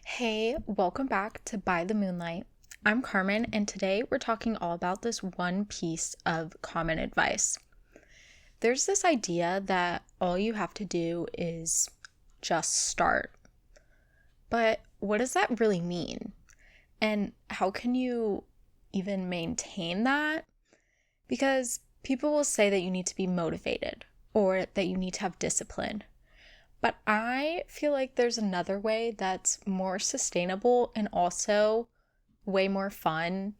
Hey, welcome back to By the Moonlight. I'm Carmen, and today we're talking all about this one piece of common advice. There's this idea that all you have to do is just start. But what does that really mean? And how can you even maintain that? Because people will say that you need to be motivated or that you need to have discipline. But I feel like there's another way that's more sustainable and also way more fun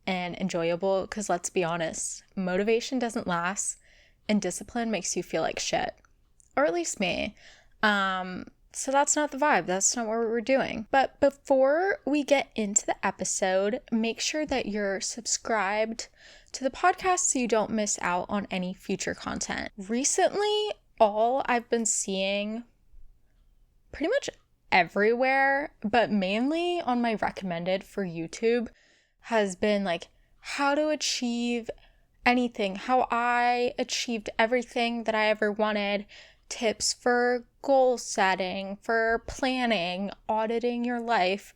and enjoyable. Because let's be honest, motivation doesn't last and discipline makes you feel like shit. Or at least me. So that's not the vibe. That's not what we're doing. But before we get into the episode, make sure that you're subscribed to the podcast so you don't miss out on any future content. Recently, all I've been seeing pretty much everywhere, but mainly on my recommended for YouTube, has been like how to achieve anything, how I achieved everything that I ever wanted, tips for goal setting, for planning, auditing your life,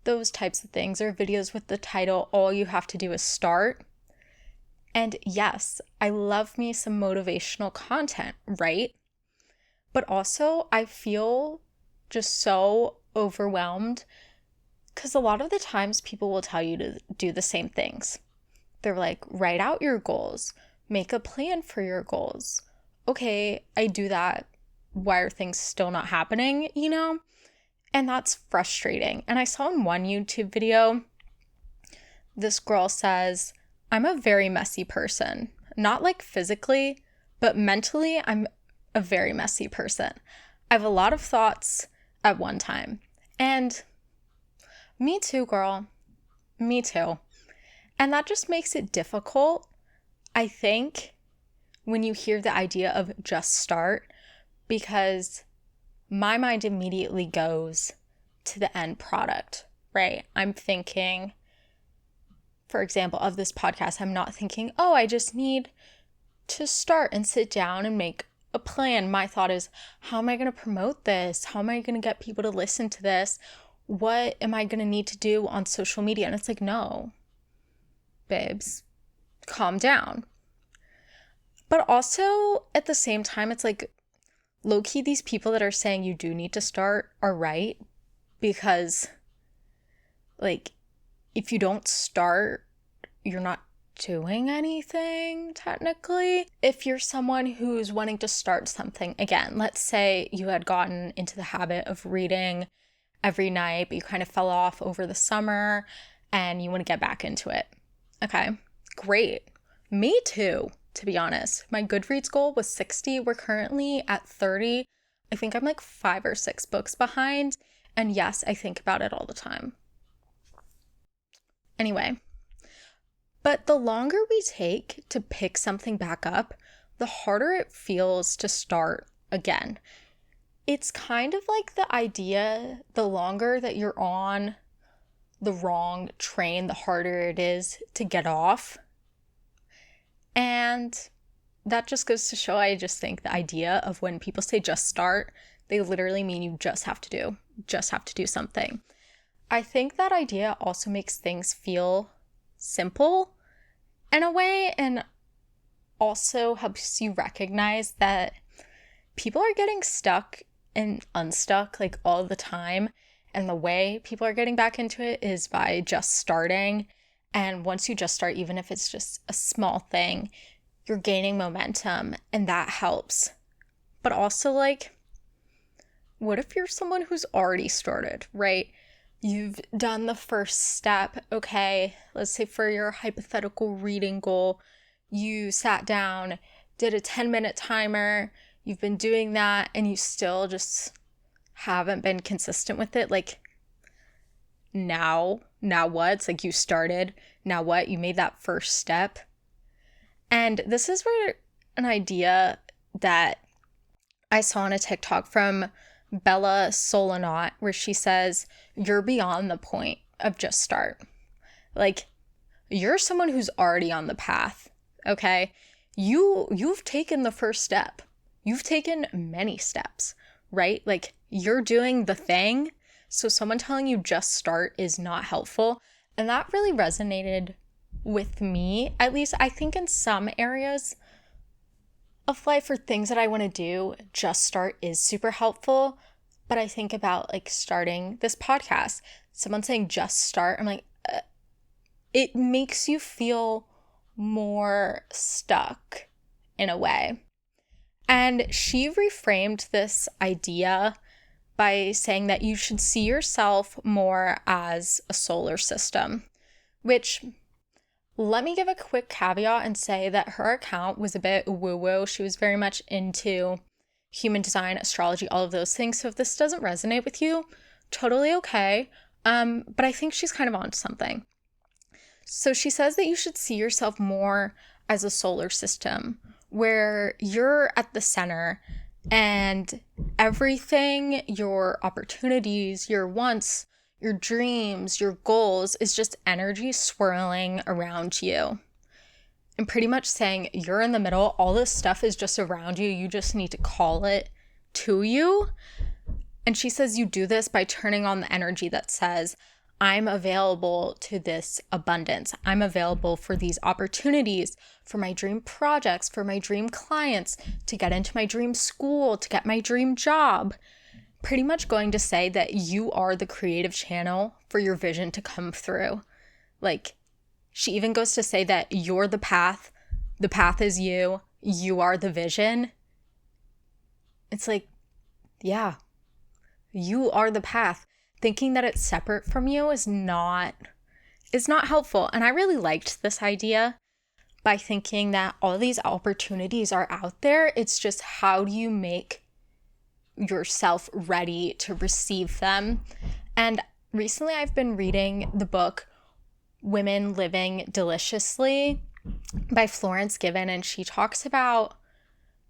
those types of things, or videos with the title, All You Have to Do Is Start. And yes, I love me some motivational content, right? But also I feel just so overwhelmed because a lot of the times people will tell you to do the same things. They're like, write out your goals, make a plan for your goals. Okay, I do that. Why are things still not happening, And that's frustrating. And I saw in one YouTube video, this girl says, I'm a very messy person. Not like physically, but mentally, I'm a very messy person. I have a lot of thoughts at one time. And me too, girl. Me too. And that just makes it difficult, I think, when you hear the idea of just start, because my mind immediately goes to the end product, right? I'm thinking, for example, of this podcast, I'm not thinking, oh, I just need to start and sit down and make a plan. My thought is, how am I going to promote this? How am I going to get people to listen to this? What am I going to need to do on social media? And it's like, no, babes, calm down. But also at the same time, it's like low-key, these people that are saying you do need to start are right, because like if you don't start, you're not doing anything technically. If you're someone who's wanting to start something, again, let's say you had gotten into the habit of reading every night, but you kind of fell off over the summer and you want to get back into it. Okay, great. Me too, to be honest. My Goodreads goal was 60. We're currently at 30. I think I'm like 5 or 6 books behind. And yes, I think about it all the time. Anyway, but the longer we take to pick something back up, the harder it feels to start again. It's kind of like the idea, the longer that you're on the wrong train, the harder it is to get off. And that just goes to show, I just think the idea of when people say just start, they literally mean you just have to do something. I think that idea also makes things feel simple in a way, and also helps you recognize that people are getting stuck and unstuck like all the time. And the way people are getting back into it is by just starting. And once you just start, even if it's just a small thing, you're gaining momentum and that helps. But also, like, what if you're someone who's already started, right? You've done the first step. Okay, let's say for your hypothetical reading goal, you sat down, did a 10-minute timer, you've been doing that, and you still just haven't been consistent with it. Like, now what? It's like you started, now what? You made that first step. And this is where an idea that I saw on a TikTok from Bella Solonot, where she says, you're beyond the point of just start. Like, you're someone who's already on the path, okay? You've taken the first step. You've taken many steps, right? Like, you're doing the thing, So someone telling you just start is not helpful. And that really resonated with me. At least I think in some areas of life or things that I want to do, just start is super helpful. But I think about like starting this podcast, someone saying just start, I'm like, it makes you feel more stuck in a way. And she reframed this idea by saying that you should see yourself more as a solar system, which, let me give a quick caveat and say that her account was a bit woo-woo. She was very much into human design, astrology, all of those things. So if this doesn't resonate with you, totally okay. But I think she's kind of onto something. So she says that you should see yourself more as a solar system where you're at the center and everything, your opportunities, your wants, your dreams, your goals is just energy swirling around you. And pretty much saying you're in the middle, all this stuff is just around you, you just need to call it to you. And she says you do this by turning on the energy that says, I'm available to this abundance. I'm available for these opportunities, for my dream projects, for my dream clients, to get into my dream school, to get my dream job. Pretty much going to say that you are the creative channel for your vision to come through. Like, she even goes to say that you're the path is you are the vision. It's like, yeah, you are the path. Thinking that it's separate from you is not helpful. And I really liked this idea by thinking that all these opportunities are out there. It's just how do you make yourself ready to receive them? And recently I've been reading the book Women Living Deliciously by Florence Given, and she talks about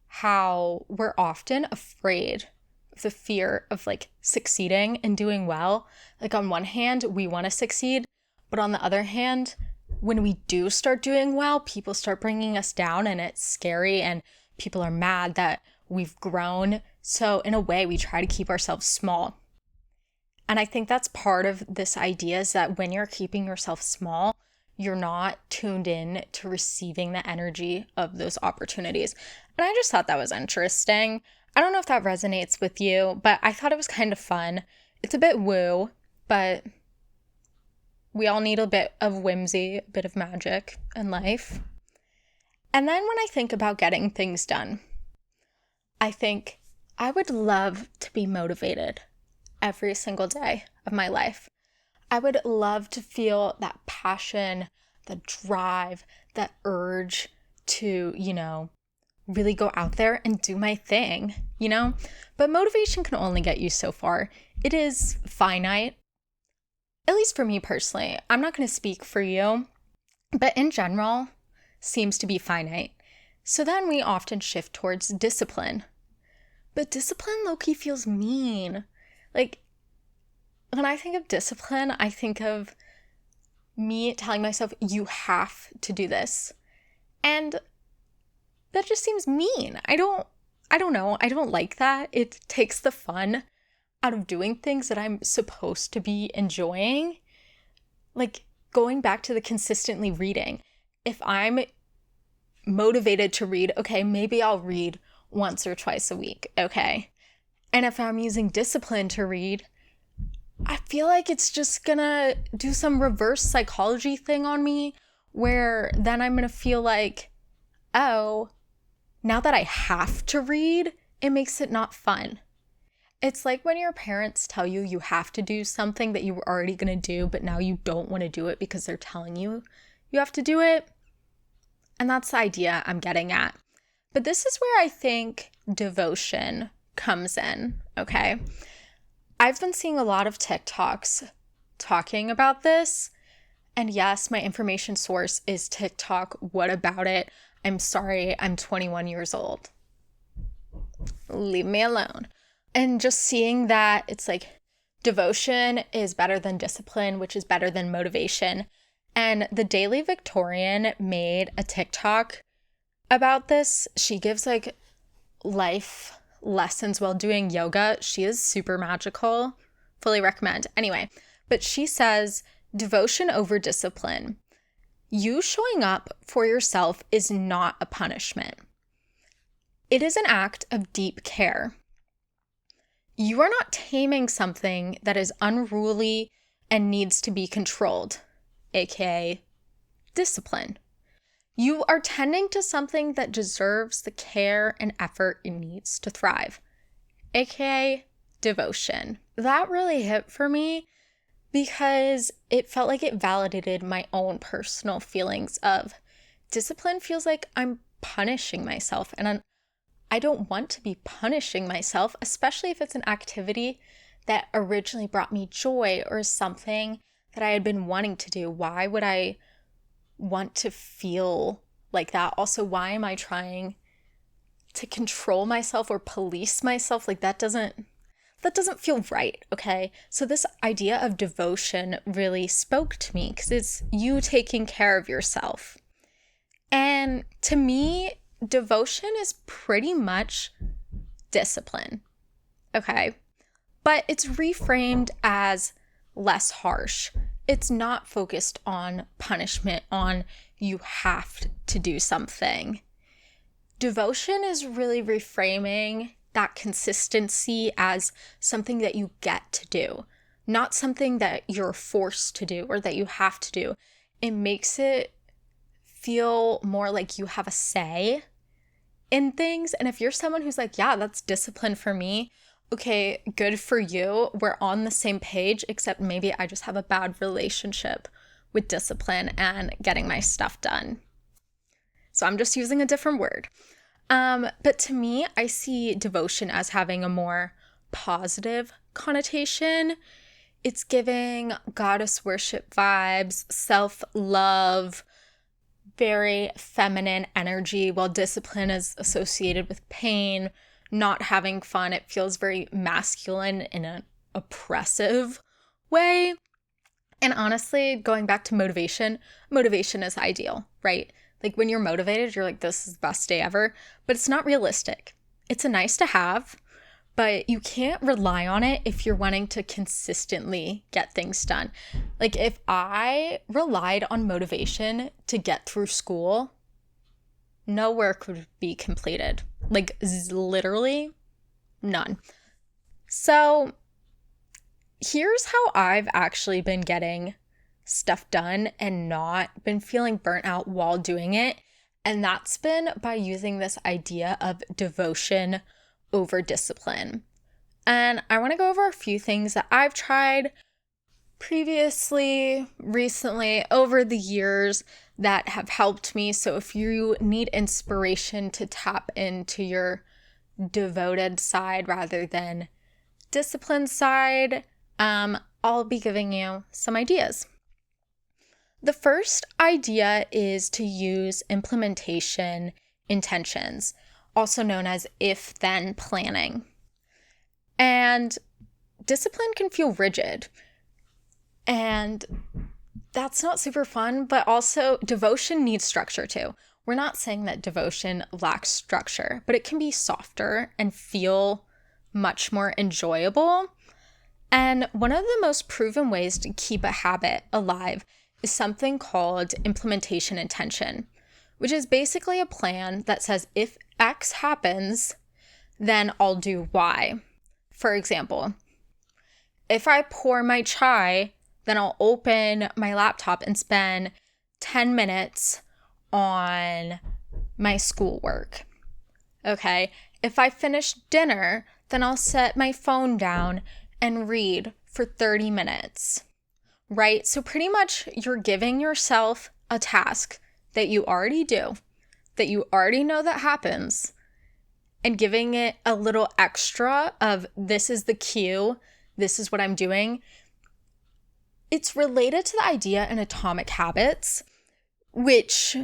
how we're often afraid, the fear of like succeeding and doing well. Like on one hand, we want to succeed, but on the other hand, when we do start doing well, people start bringing us down and it's scary and people are mad that we've grown. So in a way, we try to keep ourselves small. And I think that's part of this idea is that when you're keeping yourself small, you're not tuned in to receiving the energy of those opportunities. And I just thought that was interesting. I don't know if that resonates with you, but I thought it was kind of fun. It's a bit woo, but we all need a bit of whimsy, a bit of magic in life. And then when I think about getting things done, I think I would love to be motivated every single day of my life. I would love to feel that passion, the drive, that urge to, really go out there and do my thing, But motivation can only get you so far. It is finite, at least for me personally. I'm not going to speak for you, but in general, seems to be finite. So then we often shift towards discipline. But discipline low-key feels mean. Like, when I think of discipline, I think of me telling myself, you have to do this. And that just seems mean. I don't know. I don't like that. It takes the fun out of doing things that I'm supposed to be enjoying. Like going back to the consistently reading. If I'm motivated to read, okay, maybe I'll read once or twice a week, okay? And if I'm using discipline to read, I feel like it's just gonna do some reverse psychology thing on me where then I'm gonna feel like, oh, now that I have to read, it makes it not fun. It's like when your parents tell you you have to do something that you were already going to do, but now you don't want to do it because they're telling you you have to do it. And that's the idea I'm getting at. But this is where I think devotion comes in, okay? I've been seeing a lot of TikToks talking about this. And yes, my information source is TikTok. What about it? I'm sorry, I'm 21 years old. Leave me alone. And just seeing that it's like devotion is better than discipline, which is better than motivation. And the Daily Victorian made a TikTok about this. She gives like life lessons while doing yoga. She is super magical. fully recommend. Anyway, but she says, devotion over discipline. You showing up for yourself is not a punishment. It is an act of deep care. You are not taming something that is unruly and needs to be controlled, aka discipline. You are tending to something that deserves the care and effort it needs to thrive, aka devotion. That really hit for me because it felt like it validated my own personal feelings of discipline. Feels like I'm punishing myself, and I don't want to be punishing myself, especially if it's an activity that originally brought me joy or something that I had been wanting to do. Why would I want to feel like that? Also, why am I trying to control myself or police myself? Like that doesn't feel right, okay? So this idea of devotion really spoke to me because it's you taking care of yourself. And to me, devotion is pretty much discipline, okay? But it's reframed as less harsh. It's not focused on punishment, on you have to do something. Devotion is really reframing that consistency as something that you get to do, not something that you're forced to do or that you have to do. It makes it feel more like you have a say in things. And if you're someone who's like, yeah, that's discipline for me, okay, good for you. We're on the same page, except maybe I just have a bad relationship with discipline and getting my stuff done. So I'm just using a different word. But to me, I see devotion as having a more positive connotation. It's giving goddess worship vibes, self-love, very feminine energy, while discipline is associated with pain, not having fun. It feels very masculine in an oppressive way. And honestly, going back to motivation is ideal, right? Like when you're motivated, you're like, this is the best day ever, but it's not realistic. It's a nice to have, but you can't rely on it if you're wanting to consistently get things done. Like if I relied on motivation to get through school, no work would be completed. Like literally none. So here's how I've actually been getting stuff done and not been feeling burnt out while doing it. And that's been by using this idea of devotion over discipline. And I want to go over a few things that I've tried previously, recently, over the years that have helped me. So if you need inspiration to tap into your devoted side rather than disciplined side, I'll be giving you some ideas. The first idea is to use implementation intentions, also known as if-then planning. And discipline can feel rigid, and that's not super fun, but also devotion needs structure too. We're not saying that devotion lacks structure, but it can be softer and feel much more enjoyable. And one of the most proven ways to keep a habit alive is something called implementation intention, which is basically a plan that says if X happens, then I'll do Y. For example, if I pour my chai, then I'll open my laptop and spend 10 minutes on my schoolwork. Okay, if I finish dinner, then I'll set my phone down and read for 30 minutes. Right? So pretty much you're giving yourself a task that you already do, that you already know that happens, and giving it a little extra of this is the cue, this is what I'm doing. It's related to the idea in Atomic Habits, which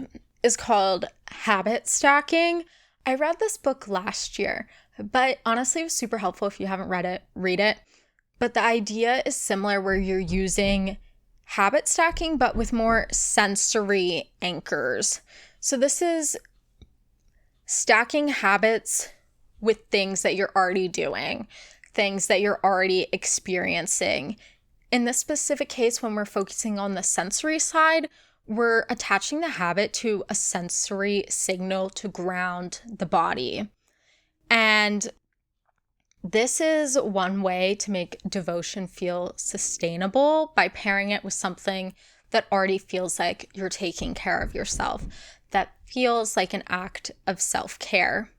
is called habit stacking. I read this book last year, but honestly, it was super helpful. If you haven't read it, read it. But the idea is similar where you're using habit stacking, but with more sensory anchors. So this is stacking habits with things that you're already doing. things that you're already experiencing. In this specific case, when we're focusing on the sensory side, we're attaching the habit to a sensory signal to ground the body. And this is one way to make devotion feel sustainable by pairing it with something that already feels like you're taking care of yourself, that feels like an act of self-care.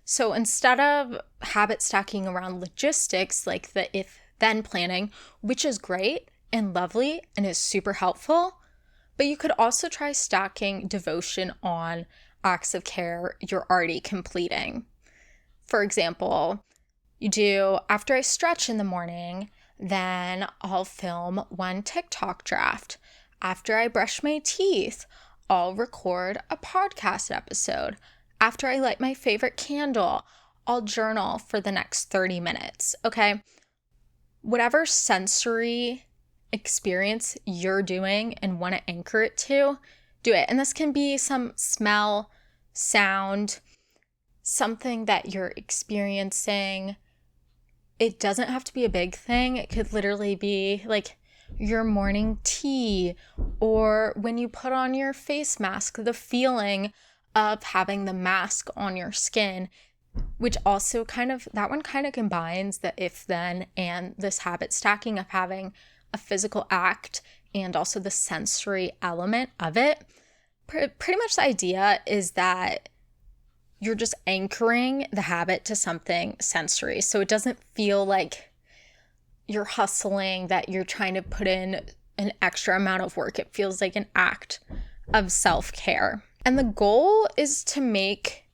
So instead of habit stacking around logistics like the if-then planning, which is great and lovely and is super helpful, but you could also try stacking devotion on acts of care you're already completing. For example, you do, after I stretch in the morning, then I'll film one TikTok draft. After I brush my teeth, I'll record a podcast episode. After I light my favorite candle, I'll journal for the next 30 minutes, okay? Whatever sensory experience you're doing and want to anchor it to, do it. And this can be some smell, sound, something that you're experiencing. It doesn't have to be a big thing. It could literally be like your morning tea, or when you put on your face mask, the feeling of having the mask on your skin, which also that one kind of combines the if-then and this habit stacking of having a physical act and also the sensory element of it. Pretty much the idea is that you're just anchoring the habit to something sensory. So it doesn't feel like you're hustling, that you're trying to put in an extra amount of work. It feels like an act of self-care. And the goal is to make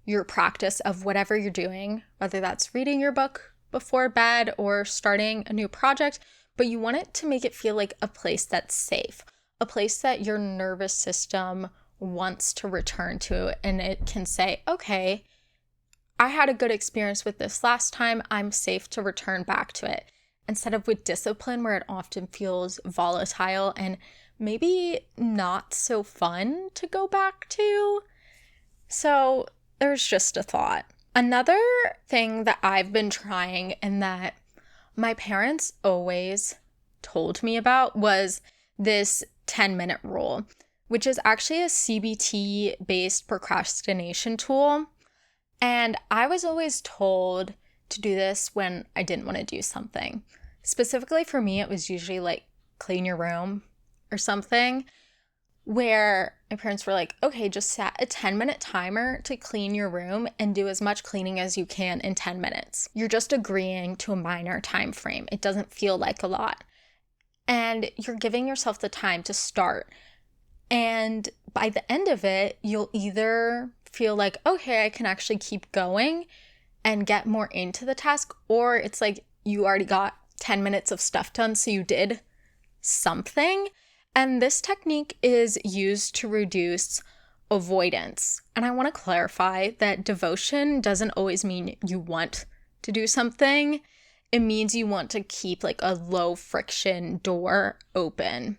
your practice of whatever you're doing, whether that's reading your book before bed or starting a new project, but you want it to make it feel like a place that's safe, a place that your nervous system wants to return to, and it can say, okay, I had a good experience with this last time, I'm safe to return back to it, instead of with discipline where it often feels volatile and maybe not so fun to go back to. So there's just a thought. Another thing that I've been trying and that my parents always told me about was this 10-minute rule, which is actually a CBT-based procrastination tool. And I was always told to do this when I didn't want to do something. Specifically for me, it was usually like clean your room or something, where my parents were like, okay, just set a 10-minute timer to clean your room and do as much cleaning as you can in 10 minutes. You're just agreeing to a minor time frame. It doesn't feel like a lot. And you're giving yourself the time to start. And by the end of it, you'll either feel like, okay, I can actually keep going and get more into the task, or it's like you already got 10 minutes of stuff done, so you did something. And this technique is used to reduce avoidance. And I want to clarify that devotion doesn't always mean you want to do something. It means you want to keep like a low friction door open.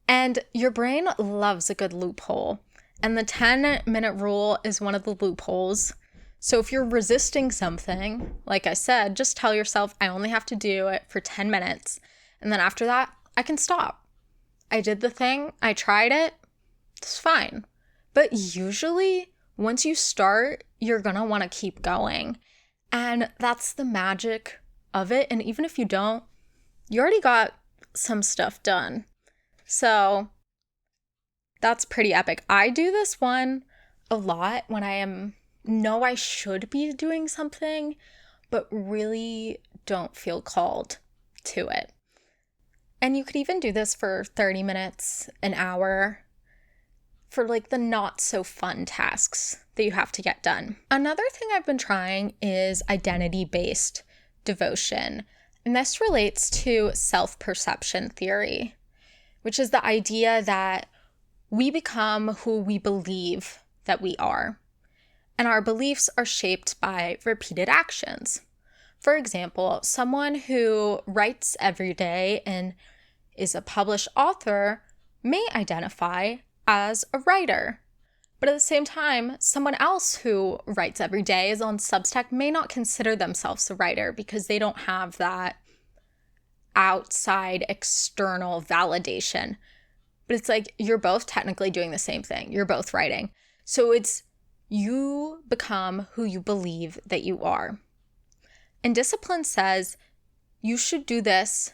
And your brain loves a good loophole. And the 10-minute rule is one of the loopholes. So if you're resisting something, like I said, just tell yourself, I only have to do it for 10 minutes. And then after that, I can stop. I did the thing, I tried it, it's fine. But usually, once you start, you're gonna wanna keep going. And that's the magic of it. And even if you don't, you already got some stuff done. So that's pretty epic. I do this one a lot when I know I should be doing something, but really don't feel called to it. And you could even do this for 30 minutes, an hour, for like the not so fun tasks that you have to get done. Another thing I've been trying is identity-based devotion. And this relates to self-perception theory, which is the idea that we become who we believe that we are. And our beliefs are shaped by repeated actions. For example, someone who writes every day and is a published author may identify as a writer. But at the same time, someone else who writes every day is on Substack may not consider themselves a writer because they don't have that outside external validation. But it's like you're both technically doing the same thing. You're both writing. So it's you become who you believe that you are. And discipline says you should do this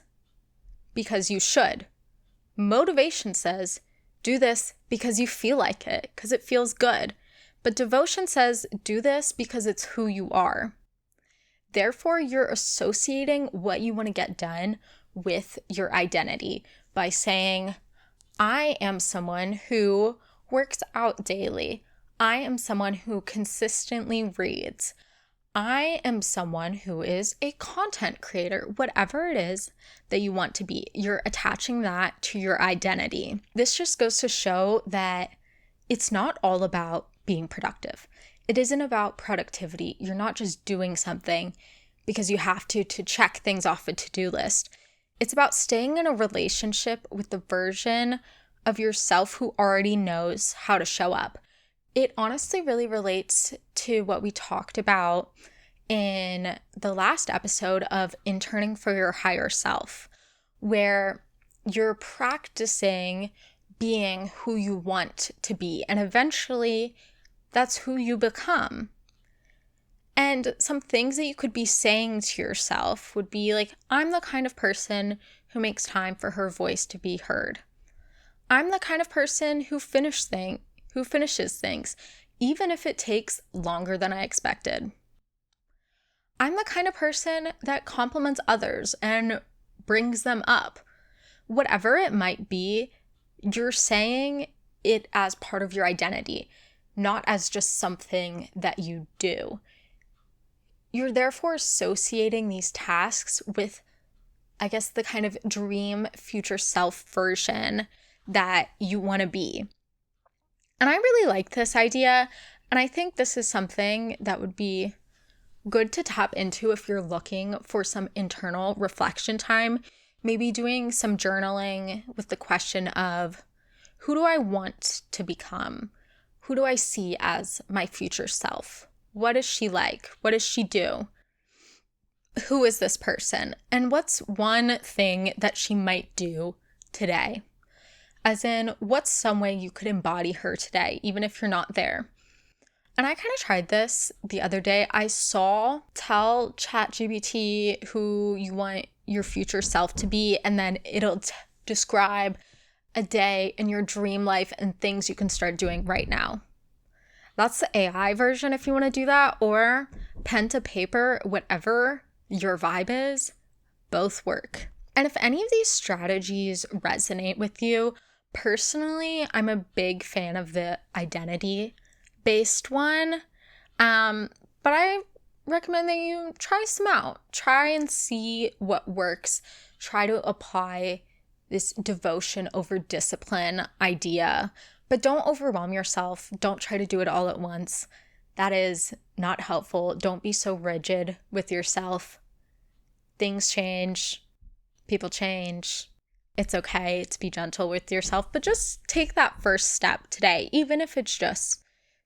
because you should. Motivation says do this because you feel like it, because it feels good. But devotion says do this because it's who you are. Therefore, you're associating what you want to get done with your identity by saying, I am someone who works out daily. I am someone who consistently reads. I am someone who is a content creator. Whatever it is that you want to be, you're attaching that to your identity. This just goes to show that it's not all about being productive. It isn't about productivity. You're not just doing something because you have to check things off a to-do list. It's about staying in a relationship with the version of yourself who already knows how to show up. It honestly really relates to what we talked about in the last episode of interning for your higher self, where you're practicing being who you want to be, and eventually that's who you become. And some things that you could be saying to yourself would be like, I'm the kind of person who makes time for her voice to be heard. I'm the kind of person who finishes things, even if it takes longer than I expected. I'm the kind of person that compliments others and brings them up. Whatever it might be, you're saying it as part of your identity, not as just something that you do. You're therefore associating these tasks with, I guess, the kind of dream future self version that you want to be. And I really like this idea, and I think this is something that would be good to tap into if you're looking for some internal reflection time, maybe doing some journaling with the question of, who do I want to become? Who do I see as my future self? What is she like? What does she do? Who is this person? And what's one thing that she might do today? As in, what's some way you could embody her today, even if you're not there? And I kind of tried this the other day. I saw tell ChatGPT who you want your future self to be, and then it'll describe a day in your dream life and things you can start doing right now. That's the AI version if you want to do that, or pen to paper, whatever your vibe is, both work. And if any of these strategies resonate with you, personally, I'm a big fan of the identity-based one, but I recommend that you try some out. Try and see what works. Try to apply this devotion over discipline idea, but don't overwhelm yourself. Don't try to do it all at once. That is not helpful. Don't be so rigid with yourself. Things change. People change. It's okay to be gentle with yourself, but just take that first step today, even if it's just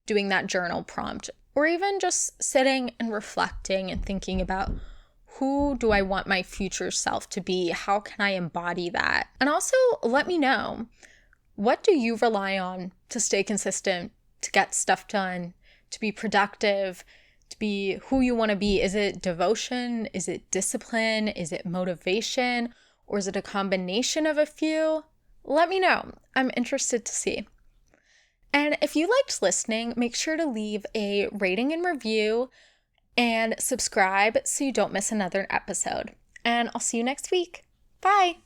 doing that journal prompt, or even just sitting and reflecting and thinking about, who do I want my future self to be? How can I embody that? And also let me know, what do you rely on to stay consistent, to get stuff done, to be productive, to be who you want to be? Is it devotion? Is it discipline? Is it motivation? Or is it a combination of a few? Let me know. I'm interested to see. And if you liked listening, make sure to leave a rating and review and subscribe so you don't miss another episode. And I'll see you next week. Bye.